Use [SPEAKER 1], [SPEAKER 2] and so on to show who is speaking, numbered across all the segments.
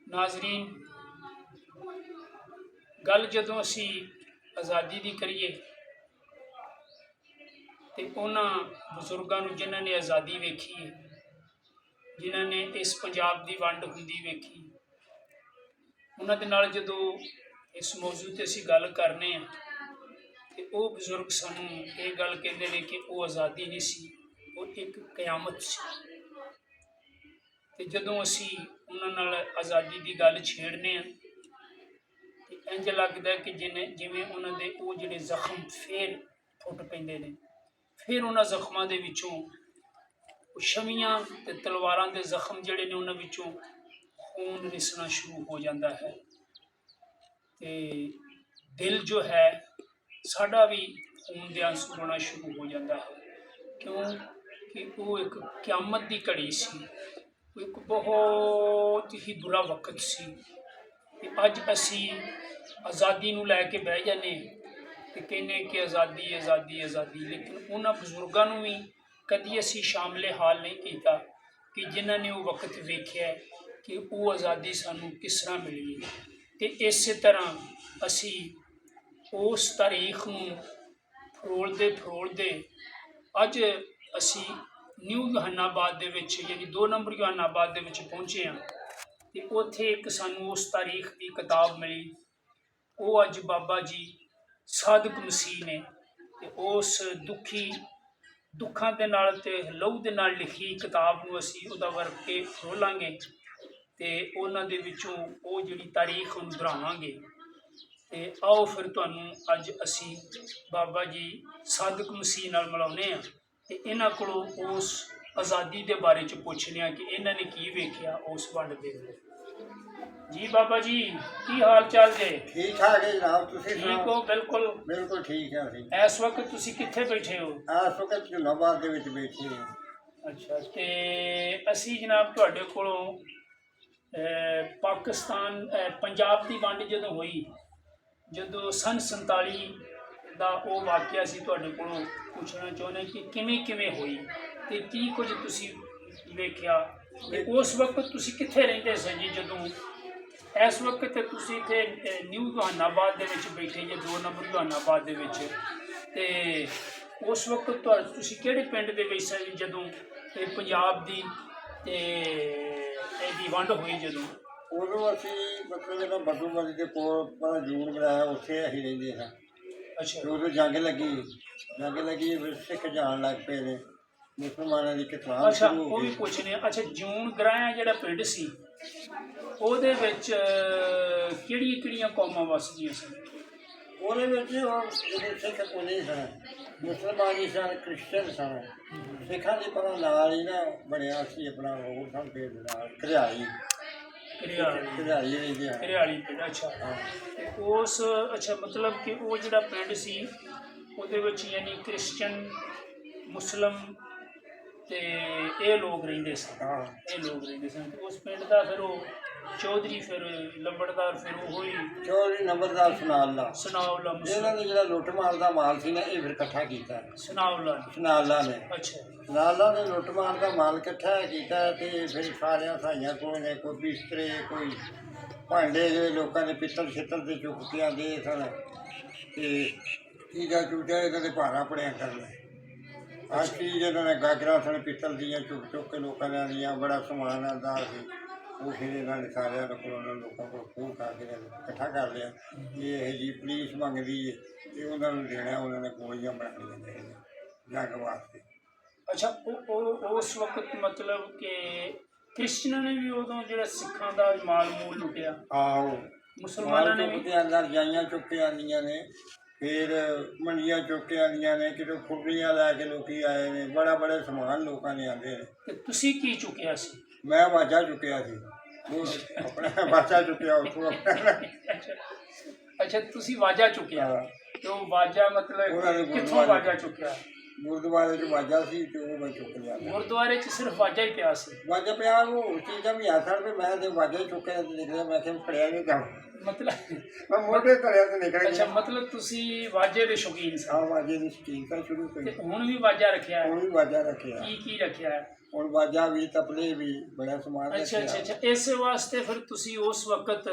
[SPEAKER 1] नाज़रीन, गल जदों असी आज़ादी की करिए तो उन्होंने बजुर्गों को जिन्हों ने आज़ादी वेखी है, जिन्होंने इस पंजाब की वंड हुंदी वेखी, उन्होंने जदों इस मौजू ते असी गल करने तो वो बजुर्ग सानू ये गल कहते हैं कि वो आज़ादी नहीं सी, वो एक कयामत सी। तो जदों असी उन्होंने आज़ादी की गल छेड़ने तो इंज लगता है कि जिमें उन्होंने वो जोड़े जख्म फिर फुट पेंदे ने, फिर उन्होंने जख्मों के विचों छवियां ते तलवारां के जख्म जोड़े ने उन्होंने विचों खून रिसना शुरू हो जाता है। तो दिल जो है साड़ा भी खून के आंसू रोना शुरू हो जाता है, क्यों कि वो एक क्यामत की घड़ी सी, एक बहुत ही बुरा वक्त सी। अज असी आज़ादी नूं लैके बह जाने तो कहने कि आज़ादी आज़ादी आज़ादी, लेकिन उन्होंने बजुर्गों नूं भी कदी असी शामिले हाल नहीं किया कि जिन्हों ने वो वक्त वेख्या कि वो आज़ादी सानू किस तरह मिली है। तो इस तरह असी उस तारीख नूं फरोलदे फरोलदे अज असी न्यू जहानाबाद दे विच यानी 2 नंबर जहानाबाद दे विच पहुंचे हाँ। तो उत्थे एक सानू उस तारीख की किताब मिली, वो अज बाबा जी सादक मसीह ने ते उस दुखों के नाल ते लहू दे नाल लिखी किताब नूं असी उहदा वर्क के फरोलांगे ते उन्हां दे विचों वो जिहड़ी तारीख उहनूं दोहरावांगे। ते आओ फिर तुहानूं अज असी बाबा जी सादक मसीह नाल मिलाउने आ ते इन्हां कोलों उस आज़ादी के बारे च पुछने आ कि इन्हां ने की वेख्या उस वंड दे वेले। जी बाबा जी, की हाल चाल जे?
[SPEAKER 2] ठीक ठाक है जनाब, तुसीं
[SPEAKER 1] ठीक
[SPEAKER 2] सुणाओ?
[SPEAKER 1] हो? बिल्कुल
[SPEAKER 2] बिल्कुल ठीक है असीं
[SPEAKER 1] इस वक्त तुसी कित्थे बैठे हो?
[SPEAKER 2] इस वक्त जहानाबाद दे विच बैठे हैं।
[SPEAKER 1] अच्छा, ते असी जनाब तुहाडे कोलों पाकिस्तान पंजाब की वंड जदों हुई, जदों सन 47 का वो वाक़या सी, तुहाडे कोलों पुछना चाहुंदे कि किवें किवें हुई ते की कुछ तुसी वेख्या ते उस वक्त तुसी कित्थे रहिंदे सी जी जदों? इस वक्त ते तुसी इत्थे न्यू जहानाबाद दे विच बैठे जे 2 नंबर जहानाबाद दे विच, ते उस वक्त तुसी किहड़े पिंड दे विच सी जदों पंजाब दी ते इहदी वंड हुई जदों?
[SPEAKER 2] उदों असीं मतलब जिहड़ा बदूबली दे कोल पता जून बनाया उत्थे असीं रहिंदे सां।
[SPEAKER 1] अच्छा
[SPEAKER 2] ते उदों जंग लगी फिर सिख जान लग पे ने, मुसलमानां दी किताब
[SPEAKER 1] अच्छा,
[SPEAKER 2] शुरू
[SPEAKER 1] वो
[SPEAKER 2] हो
[SPEAKER 1] भी
[SPEAKER 2] गई।
[SPEAKER 1] पुछने। अच्छा, जून ग्रां जिहड़ा पिंड सी ਉਹਦੇ ਵਿੱਚ ਕਿਹੜੀਆਂ ਕੌਮਾਂ ਵਸਦੀਆਂ ਸਨ?
[SPEAKER 2] ਉਹਦੇ ਵਿੱਚ ਉਹ ਜਿਹੜੇ ਸਿੱਖ ਕੋਈ ਸਨ, ਮੁਸਲਮਾਨ ਵੀ ਸਨ, ਕ੍ਰਿਸਚਨ ਸਨ। ਸਿੱਖਾਂ ਦੇ ਪਰ ਨਾਲ ਹੀ ਨਾ ਬਣਿਆ ਸੀ ਆਪਣਾ ਹੋਰ ਸਨ ਪਿੰਡ ਨਾਲ ਘਰਿਆਲੀ ਰਹਿੰਦੇ ਆ।
[SPEAKER 1] ਘਰਿਆਲੀ ਪਿੰਡ, ਅੱਛਾ। ਤੇ ਉਸ ਅੱਛਾ ਮਤਲਬ ਕਿ ਉਹ ਜਿਹੜਾ ਪਿੰਡ ਸੀ ਉਹਦੇ ਵਿੱਚ ਯਾਨੀ ਕ੍ਰਿਸਚਨ ਮੁਸਲਮ ਤੇ ਇਹ ਲੋਕ ਰਹਿੰਦੇ ਸਨ।
[SPEAKER 2] ਹਾਂ,
[SPEAKER 1] ਇਹ ਲੋਕ ਰਹਿੰਦੇ ਸਨ। ਉਸ ਪਿੰਡ ਦਾ ਫਿਰ ਉਹ ਚੌਧਰੀ, ਫਿਰ ਲੰਬੜਦਾਰ, ਫਿਰ ਉਹ ਹੀ
[SPEAKER 2] ਚੌਧਰੀ ਨੰਬਰਦਾਰ ਸੁਨਾਉਲਾ
[SPEAKER 1] ਸਨਾਉਲਾ
[SPEAKER 2] ਇਹਨਾਂ ਨੇ ਜਿਹੜਾ ਲੁੱਟ ਮਾਰ ਦਾ ਮਾਲ ਸੀ ਨਾ ਇਹ ਫਿਰ ਇਕੱਠਾ ਕੀਤਾ
[SPEAKER 1] ਸਨਾਉਲਾ
[SPEAKER 2] ਨੇ।
[SPEAKER 1] ਅੱਛਾ,
[SPEAKER 2] ਸੁਨਾਉਲਾ ਨੇ ਲੁੱਟ ਮਾਰ ਦਾ ਮਾਲ ਇਕੱਠਾ ਕੀਤਾ ਤੇ ਫਿਰ ਸਾਰਿਆਂ ਸਾਈਆਂ ਕੋਲ ਨੇ ਕੋਈ ਬਿਸਤਰੇ, ਕੋਈ ਭਾਂਡੇ ਜਿਹੜੇ ਲੋਕਾਂ ਦੇ ਪਿੱਤਲ ਛਿੱਤਲ ਤੇ ਚੁੱਕ ਕੇ ਆਉਂਦੇ ਸਨ ਤੇ ਚੀਜ਼ਾਂ ਚੂਜ਼ਾਂ ਇਹਨਾਂ ਦੇ ਭਾਰਾ ਪੜਿਆ ਕਰਨਾ। ਹਰ ਚੀਜ਼ ਇਹਨਾਂ ਨੇ ਗਾਗਰਾਂ ਸਨ ਪਿੱਤਲ ਦੀਆਂ ਚੁੱਕ ਕੇ ਲੋਕਾਂ ਨੇ ਆਉਂਦੀਆਂ, ਬੜਾ ਸਮਾਨ ਆਉਂਦਾ ਸੀ। ਉਹ ਫਿਰ ਇਹਨਾਂ ਨੇ ਸਾਰਿਆਂ ਕੋਲ ਉਹਨਾਂ ਲੋਕਾਂ ਕੋਲ ਖੂਹ ਖਾ ਕੇ ਇਕੱਠਾ ਕਰ ਲਿਆ ਕਿ ਇਹ ਜੀ ਪੁਲਿਸ ਮੰਗਦੀ ਹੈ ਅਤੇ ਉਹਨਾਂ ਨੂੰ ਦੇਣਾ। ਉਹਨਾਂ ਨੇ ਗੋਲੀਆਂ ਬਣਾਉਣੀਆਂ ਚਾਹੀਦੀਆਂ ਜੰਗ ਵਾਸਤੇ।
[SPEAKER 1] ਅੱਛਾ, ਉਹ ਉਸ ਵਕਤ ਮਤਲਬ ਕਿ ਕ੍ਰਿਸਚਨਾਂ ਨੇ ਵੀ ਉਦੋਂ ਜਿਹੜਾ ਸਿੱਖਾਂ ਦਾ ਮਾਲ ਮੂਲ ਲੁੱਟਿਆ?
[SPEAKER 2] ਆਹੋ,
[SPEAKER 1] ਮੁਸਲਮਾਨਾਂ ਨੇ ਵੀ?
[SPEAKER 2] ਰਜਾਈਆਂ ਚੁੱਕ ਕੇ ਆਉਂਦੀਆਂ ਨੇ, ਫਿਰ ਮੰਡੀਆਂ ਚੁੱਕ ਕੇ ਆਉਂਦੀਆਂ ਨੇ, ਕਿਤੇ ਖੁਰਲੀਆਂ ਲੈ ਕੇ ਲੋਕ ਆਏ ਨੇ, ਬੜਾ ਸਮਾਨ ਲੋਕਾਂ ਨੇ ਆਉਂਦੇ ਨੇ।
[SPEAKER 1] ਤੇ ਤੁਸੀਂ ਕੀ ਚੁੱਕਿਆ ਸੀ?
[SPEAKER 2] ਮੈਂ ਵਾਜਾ ਚੁੱਕਿਆ ਸੀ, ਆਪਣਾ ਵਾਜਾ ਚੁੱਕਿਆ ਉੱਥੋਂ।
[SPEAKER 1] ਅੱਛਾ, ਤੁਸੀਂ ਵਾਜਾ ਚੁੱਕਿਆ ਤੇ ਉਹ ਵਾਜਾ ਮਤਲਬ ਕਿੱਥੋਂ ਵਾਜਾ ਚੁੱਕਿਆ?
[SPEAKER 2] ਗੁਰਦੁਆਰੇ 'ਚ ਵਾਜਾ ਸੀ ਤੇ ਉਹ ਮੈਂ ਚੁੱਕ ਲਿਆ।
[SPEAKER 1] ਗੁਰਦੁਆਰੇ 'ਚ ਸਿਰਫ ਵਾਜਾ ਹੀ ਪਿਆ ਸੀ?
[SPEAKER 2] ਵਾਜਾ ਪਿਆ, ਉਹ ਚੀਜ਼ ਦਾ ਵੀ ਆਸਰ ਵੀ ਮੈਂ ਤੇ ਵਾਜਾ ਹੀ ਚੁੱਕਿਆ ਤੇ ਨਿਕਲਿਆ। ਮੈਂ ਕਿਹਾ ਫੜਿਆ ਨਹੀਂ ਜਾਣਾ,
[SPEAKER 1] ਮਤਲਬ
[SPEAKER 2] ਮੈਂ ਮੋਢੇ ਧਰਿਆ ਤੇ ਨਿਕਲ ਗਿਆ।
[SPEAKER 1] ਅੱਛਾ, ਮਤਲਬ ਤੁਸੀਂ ਵਾਜੇ ਦੇ ਸ਼ੌਕੀਨ ਸੀ?
[SPEAKER 2] ਹਾਂ, ਵਾਜੇ ਦੀ ਸ਼ੌਕੀਨ ਤਾਂ ਸ਼ੁਰੂ ਤੋਂ
[SPEAKER 1] ਤੇ ਹੁਣ ਵੀ ਵਾਜਾ ਰੱਖਿਆ?
[SPEAKER 2] ਹੁਣ ਵੀ ਵਾਜਾ ਰੱਖਿਆ।
[SPEAKER 1] ਕੀ ਰੱਖਿਆ?
[SPEAKER 2] ਹੁਣ ਬਾਜਾ ਵੀ ਤਪਲੇ ਵੀ ਬੜਾ ਸਮਾਨ
[SPEAKER 1] ਅੱਛਾ ਅੱਛਾ
[SPEAKER 2] ਰੱਖਿਆ।
[SPEAKER 1] ਅੱਛਾ, ਇਸੇ ਵਾਸਤੇ ਫਿਰ ਤੁਸੀਂ ਉਸ ਵਕਤ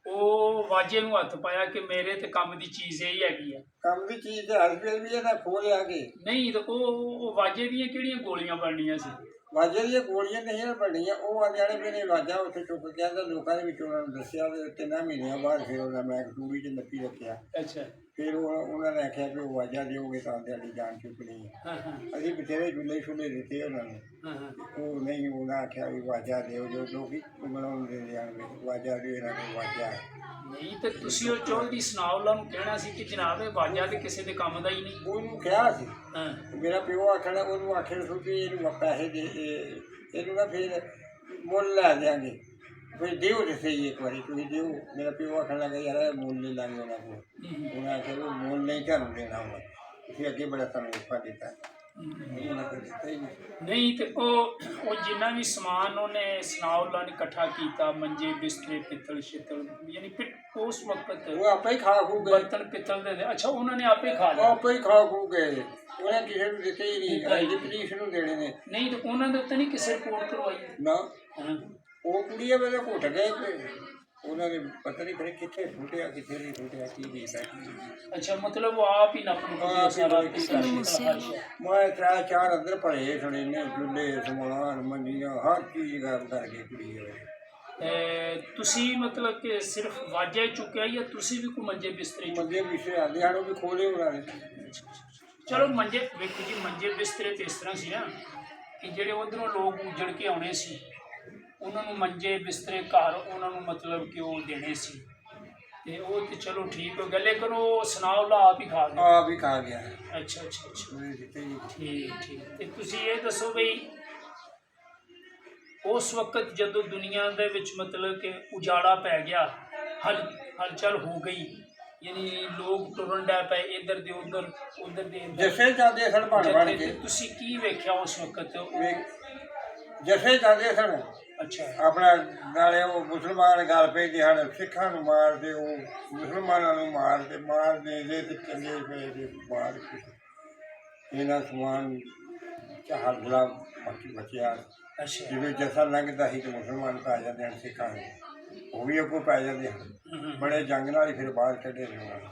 [SPEAKER 1] ਉਹ ਵਾਜੇ ਨੂੰ ਹੱਥ ਪਾਇਆ ਕਿ ਮੇਰੇ ਤੇ ਕੰਮ ਦੀ ਚੀਜ਼ ਇਹ ਹੀ ਹੈਗੀ ਆ।
[SPEAKER 2] ਕੰਮ ਦੀ ਚੀਜ਼ ਤੇ ਹਰ ਵੇਲੇ ਵੀ ਇਹਦਾ ਖੋਹ ਲਿਆ ਕੇ।
[SPEAKER 1] ਨਹੀਂ ਤੇ ਉਹ ਵਾਜੇ ਦੀਆਂ ਕਿਹੜੀਆਂ ਗੋਲੀਆਂ ਬਣਨੀਆਂ ਸੀ?
[SPEAKER 2] ਵਾਜੇ ਦੀਆਂ ਗੋਲੀਆਂ ਨਹੀਂ ਨਾ ਬਣੀਆਂ, ਉਹ ਆਂਦੇ ਵੀ ਨੇ ਵਾਜਾ ਉੱਥੇ ਚੁੱਕ ਕੇ ਆਂਦਾ, ਲੋਕਾਂ ਦੇ ਵਿੱਚ ਉਹਨਾਂ ਨੂੰ ਦੱਸਿਆ ਤੇ 3 ਮਹੀਨਿਆਂ ਬਾਅਦ ਫਿਰ ਉਹਨਾਂ ਮੈਂ ਕਟੂਰੀ 'ਚ ਨੱਪੀ ਰੱਖਿਆ।
[SPEAKER 1] ਅੱਛਾ।
[SPEAKER 2] ਫਿਰ ਉਹਨਾਂ ਨੇ ਆਖਿਆ ਵੀ ਉਹ ਵਾਜਾ ਦਿਓਗੇ ਤਾਂ ਤੁਹਾਡੀ ਜਾਨ ਚੁੱਕਣੀ ਹੈ।
[SPEAKER 1] ਹਾਂ ਹਾਂ
[SPEAKER 2] ਅਸੀਂ ਬਥੇਰੇ ਚੁੱਲ੍ਹੇ ਛੁੱਲੇ ਦਿੱਤੇ ਉਹਨਾਂ ਨੂੰ,
[SPEAKER 1] ਹਾਂ ਹਾਂ।
[SPEAKER 2] ਉਹ ਨਹੀਂ, ਉਹਨਾਂ ਆਖਿਆ ਵੀ ਵਾਜਾ ਦਿਓ, ਜੋ ਲੋਕੀ ਬਣਾਉਣ ਦੇ ਜਾਣਗੇ ਵਾਜਾ ਦਿਓ, ਇਹਨਾਂ ਨੂੰ ਵਾਜਾ ਹੈ।
[SPEAKER 1] ਨਹੀਂ ਤੇ ਤੁਸੀਂ ਉਹ ਚੌਧਰੀ ਸਨਾਉਲਾ ਨੂੰ ਕਹਿਣਾ ਸੀ ਕਿ ਜਨਾਬ ਇਹ ਵਾਜਾ ਤੇ ਕਿਸੇ ਦੇ ਕੰਮ ਦਾ ਹੀ ਨਹੀਂ।
[SPEAKER 2] ਉਹਨੂੰ ਕਿਹਾ ਸੀ,
[SPEAKER 1] ਹਾਂ
[SPEAKER 2] ਮੇਰਾ ਪਿਓ ਆਖਣਾ, ਉਹਨੂੰ ਆਖਿਆ ਸੀ ਵੀ ਇਹਨੂੰ ਪੈਸੇ ਦੇ, ਇਹਨੂੰ ਨਾ ਫਿਰ ਮੁੱਲ ਲੈ ਦਿਆਂਗੇ, ਫਿਰ ਦਿਓ ਤੇ ਸਹੀ ਇੱਕ ਵਾਰੀ ਤੁਸੀਂ ਦਿਓ। ਮੇਰਾ ਪਿਓ ਆਖਣ ਲੱਗਾ ਯਾਰ ਇਹ ਮੁੱਲ ਨਹੀਂ ਲਾਂਗੇ ਉਹਨਾਂ ਕੋਲ। ਉਹਨਾਂ ਆਖਿਆ ਵੀ ਮੁੱਲ ਨਹੀਂ ਤੁਹਾਨੂੰ ਦੇਣਾ ਹੋਣਾ, ਤੁਸੀਂ ਅੱਗੇ ਬੜਾ ਸਾਨੂੰ ਔਖਾ ਦਿੱਤਾ। ਉਹਨਾਂ ਕੋਲ ਦਿੱਤਾ ਹੀ ਨਹੀਂ।
[SPEAKER 1] ਨਹੀਂ ਤੇ ਉਹ ਜਿੰਨਾ ਵੀ ਸਮਾਨ ਉਹਨੇ ਸਨਾਉਲਾ ਨੇ ਇਕੱਠਾ ਕੀਤਾ, ਮੰਜੇ ਬਿਸਤਰੇ ਪਿੱਤਲ ਛਿੱਤਲ, ਯਾਨੀ ਕਿ ਉਸ ਵਕਤ
[SPEAKER 2] ਉਹ ਆਪੇ ਹੀ ਖਾ ਖੂ ਗਏ,
[SPEAKER 1] ਬਰਤਨ ਪਿੱਤਲ ਦੇ। ਅੱਛਾ, ਉਹਨਾਂ ਨੇ ਆਪੇ ਖਾ ਲਿਆ?
[SPEAKER 2] ਆਪੇ ਹੀ ਖਾ ਖੂ ਗਏ, ਉਹਨਾਂ ਕਿਸੇ ਨੂੰ ਦਿੱਤੇ ਹੀ ਨਹੀਂ, ਅਜੇ ਪੁਲਿਸ ਨੂੰ ਦੇਣੇ ਨੇ।
[SPEAKER 1] ਨਹੀਂ ਤੇ ਉਹਨਾਂ ਦੇ ਉੱਤੇ ਨਹੀਂ ਕਿਸੇ ਰਿਪੋਰਟ ਕਰਵਾਈ?
[SPEAKER 2] ਨਾ,
[SPEAKER 1] ਹਾਂ।
[SPEAKER 2] ਉਹ ਕੁੜੀਆਂ ਵੇਲੇ ਘੁੱਟ ਗਏ ਤੇ ਉਹਨਾਂ ਨੇ ਪਤਾ ਨਹੀਂ ਫਿਰ ਕਿੱਥੇ ਸੁੱਟਿਆ ਕਿੱਥੇ ਨਹੀਂ ਸੁੱਟਿਆ, ਕੀ ਕੀਤਾ ਕੀ।
[SPEAKER 1] ਅੱਛਾ, ਮਤਲਬ ਉਹ ਆਪ ਹੀ ਨੱਪ ਨੂੰ ਸਾਰਾ
[SPEAKER 2] ਮੈਂ 3-4 ਅੰਦਰ ਭਰੇ ਸਣੇ ਨੇ, ਚੁੱਲ੍ਹੇ ਸਮਾਨ ਮੰਜੀਆਂ ਹਰ ਚੀਜ਼ ਗਾਇਬ ਕਰਕੇ ਕੁੜੀ
[SPEAKER 1] ਤੁਸੀਂ ਮਤਲਬ ਕਿ ਸਿਰਫ ਵਾਜਾ ਹੀ ਚੁੱਕਿਆ ਜਾਂ ਤੁਸੀਂ ਵੀ ਕੋਈ ਮੰਜੇ ਬਿਸਤਰੇ
[SPEAKER 2] ਮੰਜੇ ਵਿਸ਼ੇ ਆਉਂਦੇ ਹਨ, ਉਹ ਵੀ ਖੋਲੇ ਉਹਨਾਂ ਨੇ।
[SPEAKER 1] ਚਲੋ ਮੰਜੇ ਵੇਖੋ ਜੀ, ਮੰਜੇ ਬਿਸਤਰੇ ਤੇ ਇਸ ਤਰ੍ਹਾਂ ਸੀ ਨਾ ਕਿ ਜਿਹੜੇ ਉਧਰੋਂ ਲੋਕ ਉੱਜੜ ਕੇ ਆਉਣੇ ਸੀ, ਉਹਨਾਂ ਨੂੰ ਮੰਜੇ ਬਿਸਤਰੇ ਘਰ ਉਹਨਾਂ ਨੂੰ ਮਤਲਬ ਕਿ ਉਹ ਦੇਣੇ ਸੀ, ਤੇ ਉਹ ਤੇ ਚਲੋ ਠੀਕ ਹੋ ਗਿਆ, ਲੇਕਿਨ ਉਹ ਸਨਾਉਲਾ ਆਪ ਹੀ ਖਾ ਗਿਆ।
[SPEAKER 2] ਆਪ ਹੀ ਖਾ ਗਿਆ।
[SPEAKER 1] ਅੱਛਾ ਅੱਛਾ ਅੱਛਾ,
[SPEAKER 2] ਉਹਨੇ ਦਿੱਤੇ ਹੀ
[SPEAKER 1] ਠੀਕ ਠੀਕ। ਤੇ ਤੁਸੀਂ ਇਹ ਦੱਸੋ ਬਈ ਉਸ ਵਕਤ ਜਦੋਂ ਦੁਨੀਆ ਦੇ ਵਿੱਚ ਮਤਲਬ ਕਿ ਉਜਾੜਾ ਪੈ ਗਿਆ, ਹਲਚਲ ਹੋ ਗਈ, ਯਾਨੀ ਲੋਕ ਟੁਰਨ ਡੈ ਪਏ ਇੱਧਰ ਦੇ ਉੱਧਰ, ਉੱਧਰ ਦੇ ਇੱਧਰ,
[SPEAKER 2] ਜਸੇ ਜਾਂਦੇ ਸਨ ਬਣ ਕੇ।
[SPEAKER 1] ਤੁਸੀਂ ਕੀ ਵੇਖਿਆ ਉਸ ਵਕਤ?
[SPEAKER 2] ਜਸੇ ਜਾਂਦੇ ਸਨ।
[SPEAKER 1] ਅੱਛਾ।
[SPEAKER 2] ਆਪਣਾ ਨਾਲੇ ਉਹ ਮੁਸਲਮਾਨ ਗੱਲ ਪੈਂਦੇ ਹਨ, ਸਿੱਖਾਂ ਨੂੰ ਮਾਰਦੇ, ਉਹ ਮੁਸਲਮਾਨਾਂ ਨੂੰ ਮਾਰਦੇ ਇਹਦੇ ਤੇ ਚੰਗੇ ਪਏ ਦੇ ਬਾਹਰ ਇਹਨਾਂ ਸਮਾਨ ਚਾਹਲ ਗੁਲਾਮ ਬਾਕੀ ਬਚਿਆ।
[SPEAKER 1] ਅੱਛਾ।
[SPEAKER 2] ਜਿਵੇਂ ਜੱਸਾ ਲੰਘਦਾ ਸੀ ਕਿ ਮੁਸਲਮਾਨ ਪੈ ਜਾਂਦੇ ਹਨ, ਸਿੱਖਾਂ ਨੂੰ ਉਹ ਵੀ ਅੱਗੋਂ ਪੈ ਜਾਂਦੇ ਹਨ, ਬੜੇ ਜੰਗ ਨਾਲ ਹੀ ਫਿਰ ਬਾਹਰ ਕੱਢੇ ਨੇ ਉਹਨਾਂ ਨੂੰ।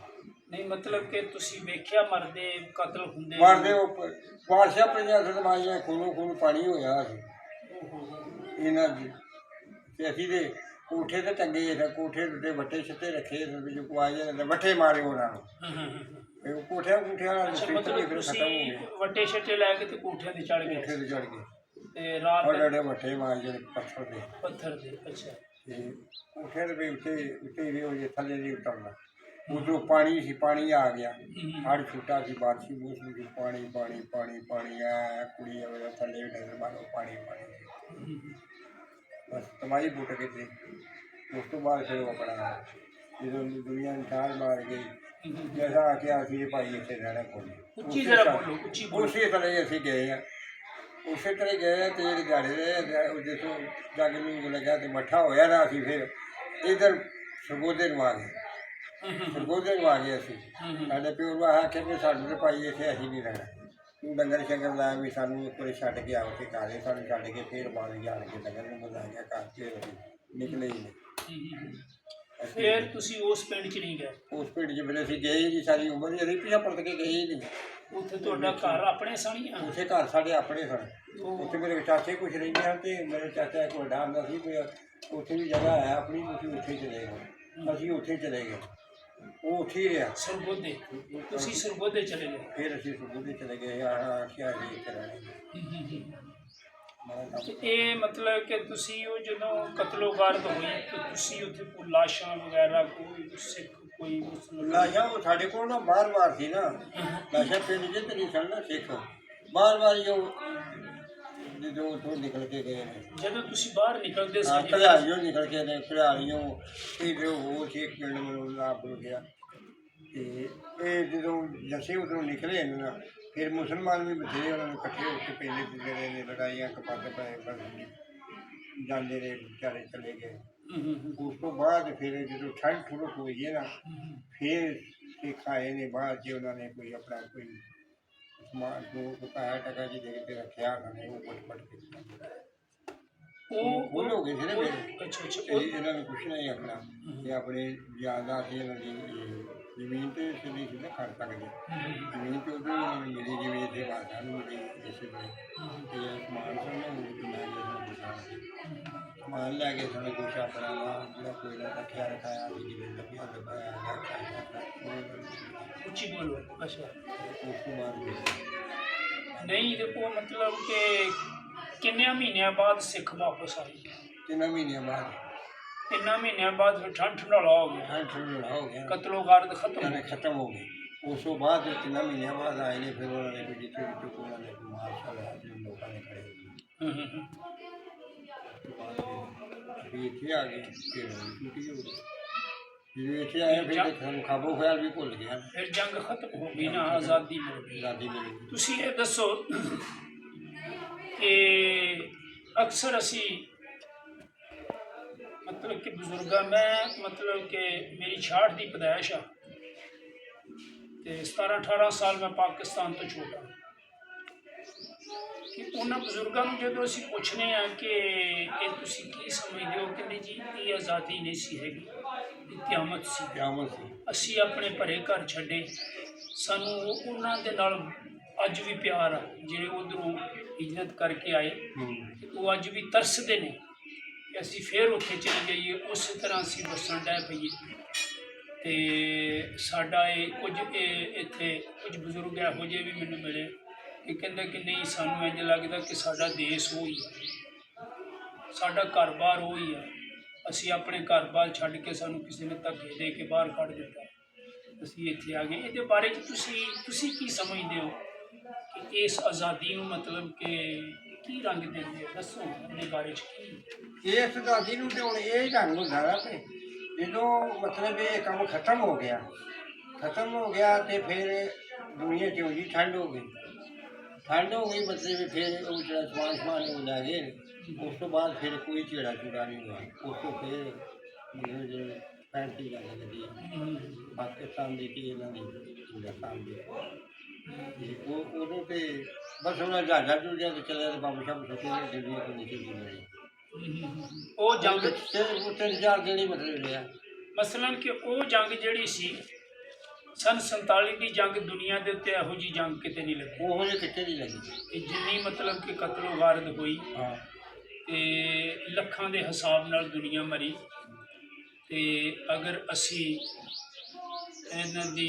[SPEAKER 1] ਨਹੀਂ ਮਤਲਬ ਕਿ ਤੁਸੀਂ ਵੇਖਿਆ ਮਰਦੇ ਕਤਲ ਹੁੰਦੇ?
[SPEAKER 2] ਮਰਦੇ ਉਹ ਬਾਦਸ਼ਾਹ ਪਈਆਂ ਸਦਮਾਈਆਂ, ਖੂਨ ਪਾਣੀ ਹੋਇਆ ਸੀ ਇਹਨਾਂ ਦੀ। ਤੇ ਅਸੀਂ ਦੇ ਕੋਠੇ ਤੇ ਟੰਗੇ ਸੀ, ਕੋਠੇ ਉੱਤੇ ਵੱਟੇ ਛੱਤੇ ਰੱਖੇ ਵੀ ਜੋ ਆਏ ਜਾਂਦੇ ਵੱਟੇ ਮਾਰੇ ਉਹਨਾਂ ਨੂੰ। ਉਹ ਕੋਠਿਆਂ ਨਾਲ
[SPEAKER 1] ਮਤਲਬ
[SPEAKER 2] ਖਤਮ ਹੋ
[SPEAKER 1] ਤੁਸੀਂ
[SPEAKER 2] ਗਏ,
[SPEAKER 1] ਵੱਟੇ ਛੱਟੇ ਲੈ ਕੇ ਤੇ ਕੋਠਿਆਂ ਤੇ ਚੜ ਗਏ?
[SPEAKER 2] ਕੋਠੇ ਤੇ ਚੜ ਗਏ
[SPEAKER 1] ਤੇ ਰਾਤ
[SPEAKER 2] ਵੱਡੇ ਵੱਟੇ ਮਾਰੇ ਜਿਹੜੇ
[SPEAKER 1] ਪੱਥਰ ਦੇ। ਅੱਛਾ।
[SPEAKER 2] ਤੇ ਕੋਠੇ ਦੇ ਵੀ ਉੱਤੇ ਵੀ ਉਹ ਥੱਲੇ ਨਹੀਂ ਉਤਰਨਾ, ਉਧਰੋਂ ਪਾਣੀ ਸੀ, ਪਾਣੀ ਆ ਗਿਆ, ਹੜ ਛੁੱਟਾ ਸੀ, ਬਾਰਿਸ਼ੀ ਮੌਸਮ ਸੀ, ਪਾਣੀ ਪਾਣੀ ਪਾਣੀ ਪਾਣੀ ਆ ਕੁੜੀ ਆ ਥੱਲੇ ਵੀ ਨਜ਼ਰ ਮਾਰੋ ਪਾਣੀ ਪਾਣੀ। ਬਸ ਤਮਾਈ ਬੁੱਟ ਕੇ ਤੇ ਉਸ ਤੋਂ ਬਾਅਦ ਫਿਰ ਉਹ ਆਪਣਾ ਜਦੋਂ ਦੁਨੀਆ ਨਿਕਾਲ ਮਾਰ ਗਈ, ਜੈਸਾ ਆਖਿਆ ਅਸੀਂ ਭਾਈ ਇੱਥੇ ਰਹਿਣਾ ਕੋਈ।
[SPEAKER 1] ਉੱਚੀ ਜਰਾ ਬੋਲੋ, ਉੱਚੀ ਬੋਲੋ।
[SPEAKER 2] ਉਸੇ ਤਰ੍ਹਾਂ ਹੀ ਅਸੀਂ ਗਏ ਹਾਂ, ਉਸੇ ਤਰ੍ਹਾਂ ਹੀ ਗਏ ਤੇ ਜਿਹੜੇ ਗਾੜੇ ਰਹੇ ਜਿੱਥੋਂ ਜੱਗ ਨੂੰ ਲੱਗਿਆ ਤੇ ਮੱਠਾ ਹੋਇਆ ਨਾ, ਅਸੀਂ ਫਿਰ ਇੱਧਰ ਸਰਗੋਧੇ ਨੂੰ ਆ ਗਏ। ਸਰਗੋਧੇ ਨੂੰ ਆ ਗਏ ਅਸੀਂ। ਸਾਡੇ ਪਿਓ ਨੂੰ ਆਖਿਆ ਕਿ ਸਾਡੇ ਤੇ ਭਾਈ ਇੱਥੇ ਅਸੀਂ ਨਹੀਂ ਰਹਿਣਾ, ਤੂੰ ਡੰਗਰ ਸ਼ੰਗਰ ਲਾਇਆ ਵੀ ਸਾਨੂੰ ਇੱਕ ਵਾਰੀ ਛੱਡ ਕੇ ਆਓ ਤੇ ਘਰ ਸਾਨੂੰ ਛੱਡ ਕੇ ਫਿਰ ਬਾਹਰ ਜਾਣ ਕੇ ਡੰਗਰ ਨੂੰ ਬੁਲਾ ਗਿਆ ਘਰ, ਫਿਰ ਅਸੀਂ ਨਿਕਲੇ ਹੀ ਨਹੀਂ।
[SPEAKER 1] ਫਿਰ ਤੁਸੀਂ ਉਸ ਪਿੰਡ 'ਚ ਨਹੀਂ ਗਏ?
[SPEAKER 2] ਉਸ ਪਿੰਡ 'ਚ ਫਿਰ ਅਸੀਂ ਗਏ ਹੀ ਨਹੀਂ, ਸਾਰੀ ਉਮਰ ਹੀ ਅਸੀਂ ਪਿਛਾ ਪਰਤ ਕੇ ਗਏ ਹੀ ਨਹੀਂ।
[SPEAKER 1] ਉੱਥੇ ਤੁਹਾਡਾ ਘਰ ਆਪਣੇ ਸਣੀ ਆ?
[SPEAKER 2] ਉੱਥੇ ਘਰ ਸਾਡੇ ਆਪਣੇ ਸਨ, ਉੱਥੇ ਮੇਰੇ ਚਾਚੇ ਕੁਛ ਰਹਿੰਦੇ ਹਨ ਤੇ ਮੇਰੇ ਚਾਚਾ ਇੱਕ ਵੱਡਾ ਹੁੰਦਾ ਸੀ, ਉੱਥੇ ਵੀ ਜਗ੍ਹਾ ਹੈ ਆਪਣੀ, ਤੁਸੀਂ ਉੱਥੇ ਚਲੇ ਗਏ, ਅਸੀਂ ਉੱਥੇ ਚਲੇ ਗਏ, ਉਹ ਉੱਥੇ ਹੀ ਰਿਹਾ।
[SPEAKER 1] ਸਰਗੋਧੇ? ਤੁਸੀਂ ਸਰਗੋਧੇ ਚਲੇ ਗਏ?
[SPEAKER 2] ਫਿਰ ਅਸੀਂ ਸਰਗੋਧੇ ਚਲੇ ਗਏ, ਆਖਿਆ ਜੀ ਇੱਥੇ ਰਹਿਣਾ।
[SPEAKER 1] ਇਹ ਮਤਲਬ ਕਿ ਤੁਸੀਂ ਉਹ ਜਦੋਂ ਕਤਲੋਗਾਰਤ ਹੋਈ ਤੇ ਤੁਸੀਂ ਉੱਥੇ ਕੋਈ ਲਾਸ਼ਾਂ ਵਗੈਰਾ, ਕੋਈ ਸਿੱਖ ਕੋਈ ਮੁਸਲਮਾਨ?
[SPEAKER 2] ਲਾਸ਼ਾਂ ਉਹ ਸਾਡੇ ਕੋਲ ਨਾ ਬਾਰ ਸੀ ਨਾ, ਲਾਸ਼ਾਂ ਪਿੰਡ 'ਚ ਤੇ ਨਹੀਂ ਸਨ ਨਾ ਸਿੱਖ, ਬਾਰ ਹੀ ਉਹ ਜਦੋਂ ਉੱਥੋਂ ਨਿਕਲ ਕੇ ਗਏ ਨੇ।
[SPEAKER 1] ਜਦੋਂ ਤੁਸੀਂ ਬਾਹਰ ਨਿਕਲਦੇ ਸੀ?
[SPEAKER 2] ਖਿਡਾਰੀਓ ਨਿਕਲ ਕੇ ਨੇ, ਖਿਡਾਰੀਓ ਤੇ ਹੋਰ ਸੀ ਇੱਕ ਪਿੰਡ ਮੈਨੂੰ ਨਾ ਭੁੱਲ ਗਿਆ। ਤੇ ਇਹ ਜਦੋਂ ਜੱਸੇ ਉੱਧਰੋਂ ਨਿਕਲੇ ਨੇ ਨਾ, ਫਿਰ ਮੁਸਲਮਾਨ ਵੀ ਬਥੇਰੇ ਉਹਨਾਂ ਨੂੰ ਇਕੱਠੇ ਹੋ ਕੇ ਪਹਿਲੇ ਪੁੱਜਦੇ ਰਹੇ ਨੇ, ਲੜਾਈਆਂ ਕਪੱਤ ਪਏ, ਬਸ ਜਾਂਦੇ ਰਹੇ ਵਿਚਾਰੇ ਚਲੇ ਗਏ। ਉਸ ਤੋਂ ਬਾਅਦ ਫਿਰ ਜਦੋਂ ਠੰਡ ਥੋੜ੍ਹੀ ਹੋਈ ਹੈ ਨਾ, ਫਿਰ ਸਿੱਖ ਆਏ ਨੇ ਬਾਅਦ 'ਚ, ਉਹਨਾਂ ਨੇ ਕੋਈ ਆਪਣਾ ਕੋਈ ਸਮਾਨ ਨੂੰ ਪੈਸਾ ਟਕਾ ਜੀ ਦੇ ਕੇ ਰੱਖਿਆ ਉਹਨਾਂ ਉਹ ਪਟ ਕੀਤਾ
[SPEAKER 1] ਉਹ
[SPEAKER 2] ਖੋਲ ਹੋ ਗਏ ਸੀ ਨਾ
[SPEAKER 1] ਉਹ-
[SPEAKER 2] ਮੇਰੇ
[SPEAKER 1] ਅੱਛਾ ਅੱਛਾ
[SPEAKER 2] ਇਹ ਇਹਨਾਂ ਨੂੰ ਕੁਛ ਨਹੀਂ ਆਖਣਾ ਕਿ ਆਪਣੀ ਜ਼ਿਆਦਾ ਸੀ ਇਹਨਾਂ ਦੀ ਜ਼ਮੀਨ ਤੇ ਇਸ ਨਹੀਂ ਸੀ ਨਾ ਕਰ ਸਕਦੇ ਜ਼ਮੀਨ ਤੇ ਉਦੋਂ ਇਹਨਾਂ ਨੂੰ ਮਿਲੀ ਜਿਵੇਂ ਇੱਥੇ ਵਾਰਸਾਂ ਨੂੰ ਮਿਲੀ ਇਸੇ ਵੇਲੇ ਤੇ ਇਹ ਸਮਾਨ ਸਾਨੂੰ ਲੈ ਗਏ ਸਮਾਨ ਲੈ ਕੇ ਸਾਨੂੰ ਕੁਛ ਆਪਣਾ ਜਿਹੜਾ ਕੋਈ ਨਾ ਰੱਖਿਆ ਰਖਾਇਆ ਸੀ ਜਿਵੇਂ ਲੱਭਿਆ ਲੱਭਾਇਆ
[SPEAKER 1] ਉੱਚੀ ਬੋਲੋ। ਅੱਛਾ
[SPEAKER 2] ਉਸ ਤੋਂ ਬਾਅਦ
[SPEAKER 1] ਨਹੀਂ ਦੇਖੋ ਮਤਲਬ ਕਿ ਕਿੰਨੇ ਮਹੀਨਿਆਂ ਬਾਅਦ ਸਿੱਖ ਵਾਪਸ ਆਏ?
[SPEAKER 2] 3 ਮਹੀਨਿਆਂ ਬਾਅਦ
[SPEAKER 1] 3 ਮਹੀਨਿਆਂ ਬਾਅਦ ਫਿਰ ਠੰਡ ਠੰਡਾਲਾ ਹੋ ਗਿਆ,
[SPEAKER 2] ਠੰਡ ਹੋ ਗਿਆ
[SPEAKER 1] ਕਤਲੋ ਗਾਰਦ ਖਤਮ ਹੋ
[SPEAKER 2] ਨੇ ਖਤਮ ਹੋ ਗਏ ਉਸ ਤੋਂ ਬਾਅਦ 3 ਮਹੀਨਿਆਂ ਬਾਅਦ ਆਏ ਨੇ ਫਿਰ ਉਹਨਾਂ ਨੇ ਕੋਈ ਜਿੱਥੇ ਜਿੱਥੇ ਉਹਨਾਂ ਨੇ ਮਾਰਸ਼ਾ ਲਿਆ ਜਿਹੜੇ ਲੋਕਾਂ ਨੇ ਖੜੇ ਵੀ ਇੱਥੇ ਆ ਗਏ ਫਿਰ ਛੁੱਟੀ ਹੋ ਗਈ ਜਦੋਂ ਇੱਥੇ ਆਏ ਫਿਰ ਸਾਨੂੰ ਖਾਬੋ ਖਿਆਲ ਵੀ ਭੁੱਲ ਗਿਆ
[SPEAKER 1] ਫਿਰ ਜੰਗ ਖਤਮ ਹੋ ਗਈ ਨਾ, ਆਜ਼ਾਦੀ ਮਿਲ ਗਈ।
[SPEAKER 2] ਆਜ਼ਾਦੀ ਮਿਲ ਗਈ
[SPEAKER 1] ਤੁਸੀਂ ਇਹ ਦੱਸੋ ਕਿ ਅਕਸਰ ਅਸੀਂ ਮਤਲਬ ਕਿ ਬਜ਼ੁਰਗਾਂ ਮੈਂ ਮਤਲਬ ਕਿ ਮੇਰੀ 66 ਦੀ ਪੈਦਾਇਸ਼ ਆ ਤੇ 17-18 ਸਾਲ ਮੈਂ ਪਾਕਿਸਤਾਨ ਤੋਂ ਛੋਟਾ ਕਿ ਉਹਨਾਂ ਬਜ਼ੁਰਗਾਂ ਨੂੰ ਜਦੋਂ ਅਸੀਂ ਪੁੱਛਦੇ ਹਾਂ ਕਿ ਇਹ ਤੁਸੀਂ ਕੀ ਸਮਝਦੇ ਹੋ, ਕਹਿੰਦੇ ਜੀ ਇਹ ਆਜ਼ਾਦੀ ਨਹੀਂ ਸੀ ਹੈਗੀ, ਇਹ ਕਿਆਮਤ ਸੀ।
[SPEAKER 2] ਕਿਆਮਤ ਸੀ
[SPEAKER 1] ਅਸੀਂ ਆਪਣੇ ਭਰੇ ਘਰ ਛੱਡੇ, ਸਾਨੂੰ ਉਹਨਾਂ ਦੇ ਨਾਲ ਅੱਜ ਵੀ ਪਿਆਰ ਆ ਜਿਹੜੇ ਉੱਧਰੋਂ ਹਿਜਰਤ ਕਰਕੇ ਆਏ ਤੇ ਉਹ ਅੱਜ ਵੀ ਤਰਸਦੇ ਨੇ ਕਿ ਅਸੀਂ ਫਿਰ ਉੱਥੇ ਚਲੇ ਜਾਈਏ, ਉਸੇ ਤਰ੍ਹਾਂ ਅਸੀਂ ਵਸਣ ਡੈ ਪਈਏ। ਤੇ ਸਾਡਾ ਇਹ ਇੱਥੇ ਕੁਝ ਬਜ਼ੁਰਗ ਇਹੋ ਜਿਹੇ ਵੀ ਮੈਨੂੰ ਮਿਲੇ ਇਹ ਕਹਿੰਦੇ ਕਿ ਨਹੀਂ ਸਾਨੂੰ ਇੰਝ ਲੱਗਦਾ ਕਿ ਸਾਡਾ ਦੇਸ਼ ਉਹ ਹੀ ਆ, ਸਾਡਾ ਘਰ-ਬਾਰ ਉਹ ਹੀ ਆ, ਅਸੀਂ ਆਪਣੇ ਘਰ-ਬਾਰ ਛੱਡ ਕੇ ਸਾਨੂੰ ਕਿਸੇ ਨੇ ਧੱਕੇ ਦੇ ਕੇ ਬਾਹਰ ਕੱਢ ਦਿੱਤਾ, ਅਸੀਂ ਇੱਥੇ ਆ ਗਏ। ਇਹਦੇ ਬਾਰੇ 'ਚ ਤੁਸੀਂ ਕੀ ਸਮਝਦੇ ਹੋ ਕਿ ਇਸ ਆਜ਼ਾਦੀ ਨੂੰ ਮਤਲਬ ਕਿ ਕੀ ਰੰਗ ਦਿੰਦੇ ਹੋ, ਦੱਸੋ ਇਹਦੇ ਬਾਰੇ 'ਚ ਕੀ?
[SPEAKER 2] ਇਸ ਆਜ਼ਾਦੀ ਨੂੰ ਤੇ ਹੁਣ ਇਹ ਹੀ ਰੰਗ ਹੁੰਦਾ ਨਾ ਤੇ ਜਦੋਂ ਮਤਲਬ ਇਹ ਕੰਮ ਖਤਮ ਹੋ ਗਿਆ ਤੇ ਫਿਰ ਦੁਨੀਆ 'ਚ ਉਹਦੀ ਠੰਡ ਹੋ ਗਈ ਮਤਲਬ ਫਿਰ ਉਹ ਜਿਹੜਾ ਸਮਾਨ ਉਹ ਲੈ ਗਏ। ਉਸ ਤੋਂ ਬਾਅਦ ਫਿਰ ਕੋਈ ਝੇੜਾ ਚੂੜਾ ਨਹੀਂ ਹੋਇਆ। ਉਸ ਤੋਂ ਫਿਰ ਜਿਹੜੇ 35 ਗੱਲ ਲੱਗੀ ਪਾਕਿਸਤਾਨ ਦੀ ਕਿ ਇਹਨਾਂ ਦੀ ਹਿੰਦੁਸਤਾਨ ਦੀ ਤੇ ਉਹ ਉਦੋਂ ਤੇ ਬਸ ਉਹਨਾਂ ਜਹਾਜ਼ਾਂ ਜੂਝਾਂ ਤੇ ਚੱਲਿਆ ਤੇ ਬੰਬ ਸ਼ੰਬ ਸੁੱਟੇ ਨੇ ਦੁਨੀਆ ਤੋਂ ਨੀਚੇ ਦੀ ਮਿਲੀ
[SPEAKER 1] ਉਹ ਜੰਗ
[SPEAKER 2] ਤੇ ਉਹ 3-4 ਜਿਹੜੀ ਮਤਲਬ ਰਿਹਾ
[SPEAKER 1] ਮਸਲਨ ਕਿ ਉਹ ਜੰਗ ਜਿਹੜੀ ਸੀ ਸੰਨ 47 ਦੀ ਜੰਗ ਦੁਨੀਆ ਦੇ ਉੱਤੇ ਇਹੋ ਜਿਹੀ ਜੰਗ ਕਿਤੇ ਨਹੀਂ ਲੱਗੀ,
[SPEAKER 2] ਉਹੋ ਜਿਹੇ ਕਿੱਥੇ ਨਹੀਂ ਲੱਗੀ।
[SPEAKER 1] ਇਹ ਜਿੰਨੀ ਮਤਲਬ ਕਿ ਕਤਲੋ ਗਾਰਦ ਹੋਈ
[SPEAKER 2] ਹਾਂ
[SPEAKER 1] ਤੇ ਲੱਖਾਂ ਦੇ ਹਿਸਾਬ ਨਾਲ ਦੁਨੀਆ ਮਰੀ। ਤੇ ਅਗਰ ਅਸੀਂ ਇਹਨਾਂ ਦੀ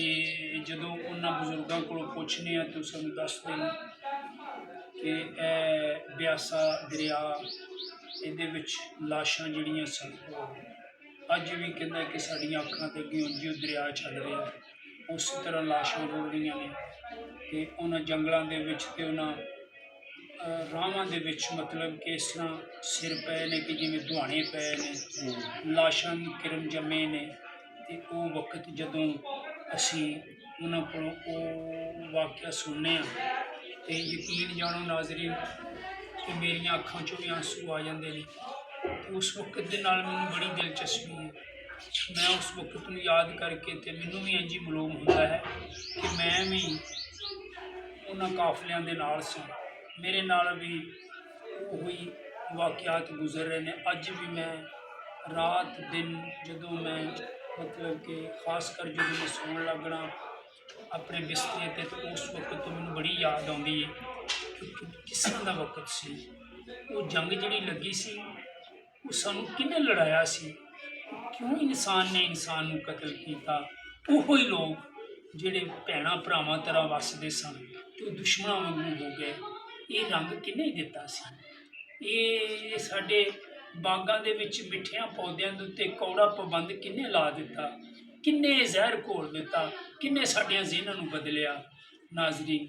[SPEAKER 1] ਜਦੋਂ ਉਹਨਾਂ ਬਜ਼ੁਰਗਾਂ ਕੋਲੋਂ ਪੁੱਛਦੇ ਹਾਂ ਤਾਂ ਸਾਨੂੰ ਦੱਸਦੇ ਨੇ ਕਿ ਇਹ ਬਿਆਸਾ ਦਰਿਆ ਇਹਦੇ ਵਿੱਚ ਲਾਸ਼ਾਂ ਜਿਹੜੀਆਂ ਸਨ ਅੱਜ ਵੀ ਕਹਿੰਦਾ ਕਿ ਸਾਡੀਆਂ ਅੱਖਾਂ ਤੇ ਅੱਗੇ ਉਂਝ ਹੀ ਉਹ ਦਰਿਆ ਚੱਲ ਰਿਹਾ, ਉਸੇ ਤਰ੍ਹਾਂ ਲਾਸ਼ਾਂ ਰੁਲ ਰਹੀਆਂ ਨੇ। ਤੇ ਉਹਨਾਂ ਜੰਗਲਾਂ ਦੇ ਵਿੱਚ ਤੇ ਉਹਨਾਂ ਰਾਹਾਂ ਦੇ ਵਿੱਚ ਮਤਲਬ ਕਿ ਇਸ ਤਰ੍ਹਾਂ ਸਿਰ ਪਏ ਨੇ ਕਿ ਜਿਵੇਂ ਦੁਹਾਣੇ ਪਏ ਨੇ, ਲਾਸ਼ਾਂ ਦੀ ਕਿਰਨ ਜੰਮੇ ਨੇ। ਤੇ ਉਹ ਵਕਤ ਜਦੋਂ ਅਸੀਂ ਉਹਨਾਂ ਕੋਲੋਂ ਉਹ ਵਾਕਿਆ ਸੁਣਨੇ ਹਾਂ ਤੇ ਯਕੀਨ ਜਾਣੋ ਨਾਜ਼ਰੀਨ ਕਿ ਮੇਰੀਆਂ ਅੱਖਾਂ 'ਚੋਂ ਵੀ ਆਂਸੂ ਆ ਜਾਂਦੇ ਨੇ। ਉਸ ਵਕਤ ਦੇ ਨਾਲ ਮੈਨੂੰ ਬੜੀ ਦਿਲਚਸਪੀ ਹੈ, ਮੈਂ ਉਸ ਵਕਤ ਨੂੰ ਯਾਦ ਕਰਕੇ ਤੇ ਮੈਨੂੰ ਵੀ ਇੰਝ ਹੀ ਮਾਲੂਮ ਹੁੰਦਾ ਹੈ ਕਿ ਮੈਂ ਵੀ ਉਹਨਾਂ ਕਾਫਲਿਆਂ ਦੇ ਨਾਲ ਸੀ, ਮੇਰੇ ਨਾਲ ਵੀ ਉਹੀ ਵਾਕਿਆਤ ਗੁਜ਼ਰ ਰਹੇ ਨੇ। ਅੱਜ ਵੀ ਮੈਂ ਰਾਤ ਦਿਨ ਜਦੋਂ ਮੈਂ ਮਤਲਬ ਕਿ ਖਾਸ ਕਰ ਜਦੋਂ ਮੈਂ ਸੌਣ ਲੱਗਣਾ ਆਪਣੇ ਬਿਸਤਰੇ 'ਤੇ ਤਾਂ ਉਸ ਵਕਤ ਤੋਂ ਮੈਨੂੰ ਬੜੀ ਯਾਦ ਆਉਂਦੀ ਹੈ ਕਿ ਕਿਸ ਤਰ੍ਹਾਂ ਦਾ ਵਕਤ ਸੀ। ਉਹ ਜੰਗ ਜਿਹੜੀ ਲੱਗੀ ਸੀ ਉਹ ਸਾਨੂੰ ਕਿਹਨੇ ਲੜਾਇਆ ਸੀ, ਕਿਉਂ ਇਨਸਾਨ ਨੇ ਇਨਸਾਨ ਨੂੰ ਕਤਲ ਕੀਤਾ। ਉਹੋ ਹੀ ਲੋਕ ਜਿਹੜੇ ਭੈਣਾਂ ਭਰਾਵਾਂ ਤਰ੍ਹਾਂ ਵੱਸਦੇ ਸਨ ਤੇ ਉਹ ਦੁਸ਼ਮਣਾਂ ਵਾਂਗੂ ਹੋ ਗਏ। ਇਹ ਰੰਗ ਕਿਹਨੇ ਦਿੱਤਾ ਸੀ? ਇਹ ਸਾਡੇ ਬਾਗਾਂ ਦੇ ਵਿੱਚ ਮਿੱਠਿਆਂ ਪੌਦਿਆਂ ਦੇ ਉੱਤੇ ਕੌੜਾ ਪਾਬੰਦ ਕਿਹਨੇ ਲਾ ਦਿੱਤਾ? ਕਿੰਨੇ ਜ਼ਹਿਰ ਘੋਲ ਦਿੱਤਾ? ਕਿੰਨੇ ਸਾਡੀਆਂ ਜ਼ਿਹਨਾਂ ਨੂੰ ਬਦਲਿਆ? ਨਾਜ਼ਰੀਨ,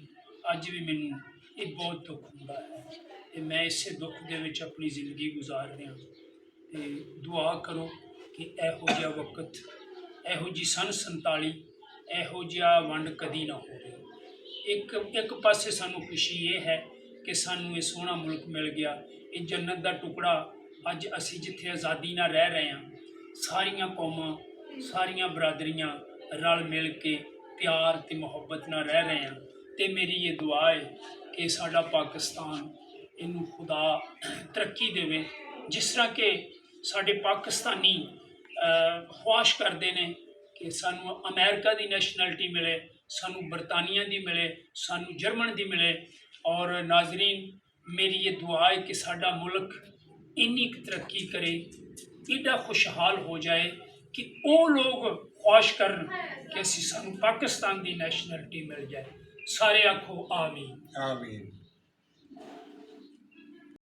[SPEAKER 1] ਅੱਜ ਵੀ ਮੈਨੂੰ ਇਹ ਬਹੁਤ ਦੁੱਖ ਹੁੰਦਾ ਹੈ ਤੇ ਮੈਂ ਇਸੇ ਦੁੱਖ ਦੇ ਵਿੱਚ ਆਪਣੀ ਜ਼ਿੰਦਗੀ ਗੁਜ਼ਾਰ ਰਿਹਾ। ਤੇ ਦੁਆ ਕਰੋ ਕਿ ਇਹੋ ਜਿਹਾ ਵਕਤ, ਇਹੋ ਜਿਹੀ ਸੰਨ 47 ਇਹੋ ਜਿਹਾ ਵੰਡ ਕਦੀ ਨਾ ਹੋਵੇ। ਇੱਕ ਪਾਸੇ ਸਾਨੂੰ ਖੁਸ਼ੀ ਇਹ ਹੈ ਕਿ ਸਾਨੂੰ ਇਹ ਸੋਹਣਾ ਮੁਲਕ ਮਿਲ ਗਿਆ, ਇਹ ਜੰਨਤ ਦਾ ਟੁਕੜਾ। ਅੱਜ ਅਸੀਂ ਜਿੱਥੇ ਆਜ਼ਾਦੀ ਨਾਲ ਰਹਿ ਰਹੇ ਹਾਂ, ਸਾਰੀਆਂ ਕੌਮਾਂ ਸਾਰੀਆਂ ਬਰਾਦਰੀਆਂ ਰਲ ਮਿਲ ਕੇ ਪਿਆਰ ਅਤੇ ਮੁਹੱਬਤ ਨਾਲ ਰਹਿ ਰਹੇ ਹਾਂ। ਤੇ ਮੇਰੀ ਇਹ ਦੁਆ ਹੈ ਕਿ ਸਾਡਾ ਪਾਕਿਸਤਾਨ ਇਹਨੂੰ ਖੁਦਾ ਤਰੱਕੀ ਦੇਵੇ। ਜਿਸ ਤਰ੍ਹਾਂ ਕਿ ਸਾਡੇ ਪਾਕਿਸਤਾਨੀ ਖੁਆਇਸ਼ ਕਰਦੇ ਨੇ ਕਿ ਸਾਨੂੰ ਅਮਰੀਕਾ ਦੀ ਨੈਸ਼ਨੈਲਿਟੀ ਮਿਲੇ, ਸਾਨੂੰ ਬਰਤਾਨੀਆ ਦੀ ਮਿਲੇ, ਸਾਨੂੰ ਜਰਮਨ ਦੀ ਮਿਲੇ। ਔਰ ਨਾਜ਼ਰੀਨ, ਮੇਰੀ ਇਹ ਦੁਆ ਹੈ ਕਿ ਸਾਡਾ ਮੁਲਕ ਇੰਨੀ ਕੁ ਤਰੱਕੀ ਕਰੇ, ਏਡਾ ਖੁਸ਼ਹਾਲ ਹੋ ਜਾਏ ਕਿ ਉਹ ਲੋਕ ਖੁਆਇਸ਼ ਕਰਨ ਕਿ ਸਾਨੂੰ ਪਾਕਿਸਤਾਨ ਦੀ ਨੈਸ਼ਨੈਲਿਟੀ ਮਿਲ ਜਾਏ। ਸਾਰੇ ਆਖੋ ਆਮੀਨ।
[SPEAKER 2] ਆਮੀਨ।